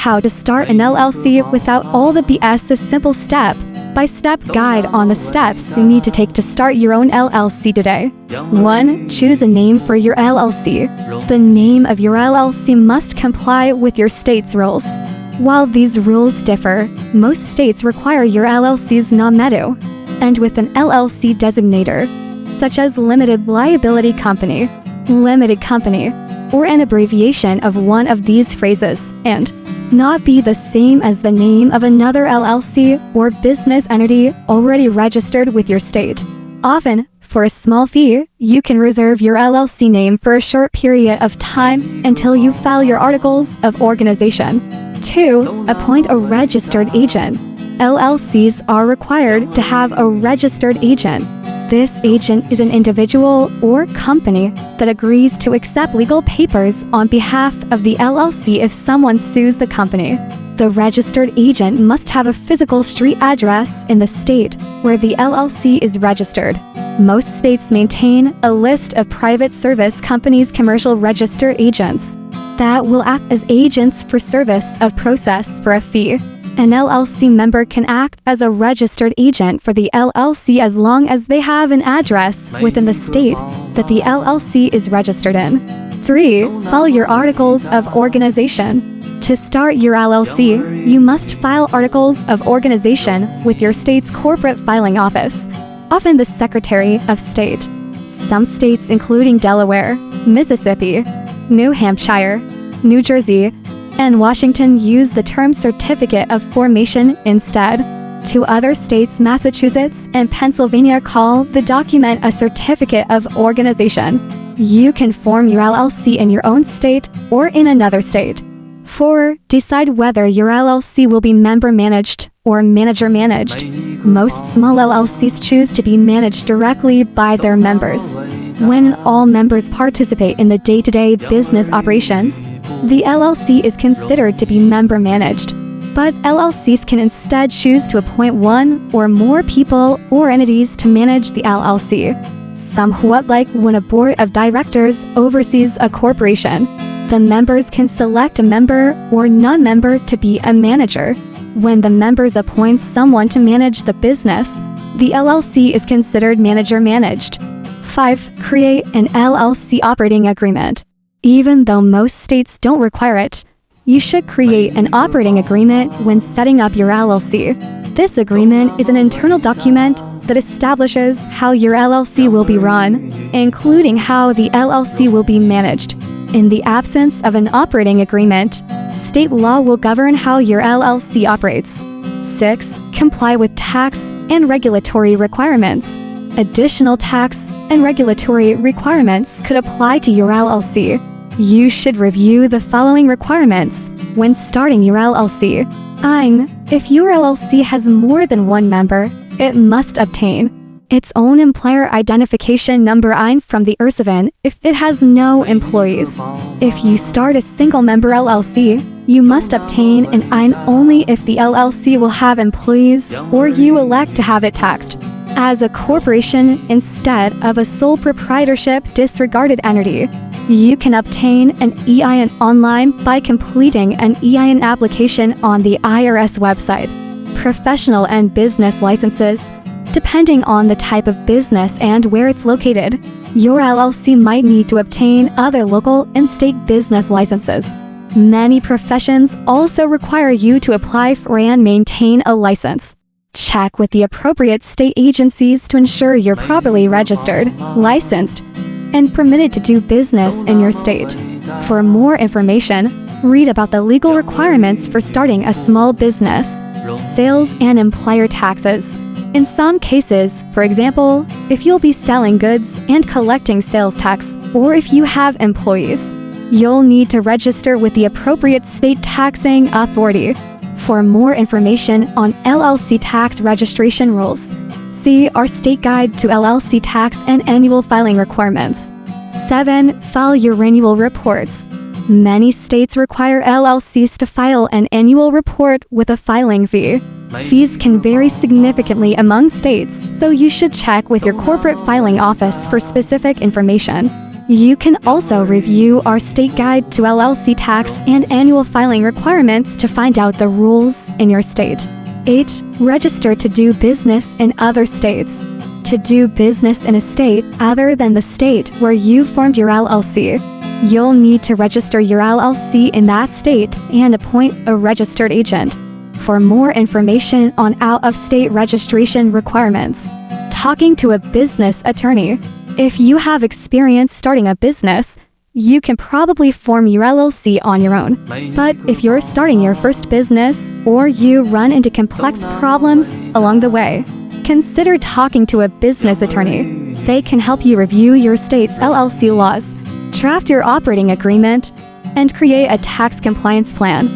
How to start an LLC without all the BS, a simple step-by-step guide on the steps you need to take to start your own LLC today. 1. Choose a name for your LLC. The name of your LLC must comply with your state's rules. While these rules differ, most states require your LLC's nom-de-guerre, and with an LLC designator, such as limited liability company, limited company, or an abbreviation of one of these phrases, and not be the same as the name of another LLC or business entity already registered with your state. Often, for a small fee, you can reserve your LLC name for a short period of time until you file your articles of organization. 2. Appoint a registered agent. LLCs are required to have a registered agent. This agent is an individual or company that agrees to accept legal papers on behalf of the LLC if someone sues the company. The registered agent must have a physical street address in the state where the LLC is registered. Most states maintain a list of private service companies' commercial registered agents that will act as agents for service of process for a fee. An LLC member can act as a registered agent for the LLC as long as they have an address within the state that the LLC is registered in. 3. File your articles of organization. To start your LLC, you must file articles of organization with your state's corporate filing office, often the Secretary of State. Some states, including Delaware, Mississippi, New Hampshire, New Jersey, and Washington, use the term certificate of formation instead. 2 other states, Massachusetts and Pennsylvania, call the document a certificate of organization. You can form your LLC in your own state or in another state. 4. Decide whether your LLC will be member-managed or manager-managed. Most small LLCs choose to be managed directly by their members. When all members participate in the day-to-day business operations, the LLC is considered to be member-managed. But LLCs can instead choose to appoint one or more people or entities to manage the LLC, somewhat like when a board of directors oversees a corporation. The members can select a member or non-member to be a manager. When the members appoint someone to manage the business, the LLC is considered manager-managed. 5. Create an LLC operating agreement. Even though most states don't require it, you should create an operating agreement when setting up your LLC. This agreement is an internal document that establishes how your LLC will be run, including how the LLC will be managed. In the absence of an operating agreement, state law will govern how your LLC operates. 6. Comply with tax and regulatory requirements. Additional tax and regulatory requirements could apply to your LLC. You should review the following requirements when starting your LLC. 9. If your LLC has more than one member, it must obtain its own employer identification number from the IRS if it has no employees. If you start a single-member LLC, you must obtain an IN only if the LLC will have employees or you elect to have it taxed as a corporation instead of a sole proprietorship disregarded entity. You can obtain an EIN online by completing an EIN application on the IRS website. Professional and business licenses. Depending on the type of business and where it's located, your LLC might need to obtain other local and state business licenses. Many professions also require you to apply for and maintain a license. Check with the appropriate state agencies to ensure you're properly registered, licensed, and permitted to do business in your state. For more information, read about the legal requirements for starting a small business, sales and employer taxes. In some cases, for example, if you'll be selling goods and collecting sales tax, or if you have employees, you'll need to register with the appropriate state taxing authority. For more information on LLC tax registration rules, see our State Guide to LLC Tax and Annual Filing Requirements. 7. File your annual reports. Many states require LLCs to file an annual report with a filing fee. Fees can vary significantly among states, so you should check with your corporate filing office for specific information. You can also review our State Guide to LLC Tax and Annual Filing Requirements to find out the rules in your state. 8. Register to do business in other states. To do business in a state other than the state where you formed your LLC, you'll need to register your LLC in that state and appoint a registered agent. For more information on out-of-state registration requirements, talking to a business attorney. If you have experience starting a business, you can probably form your LLC on your own. But if you're starting your first business or you run into complex problems along the way, consider talking to a business attorney. They can help you review your state's LLC laws, draft your operating agreement, and create a tax compliance plan.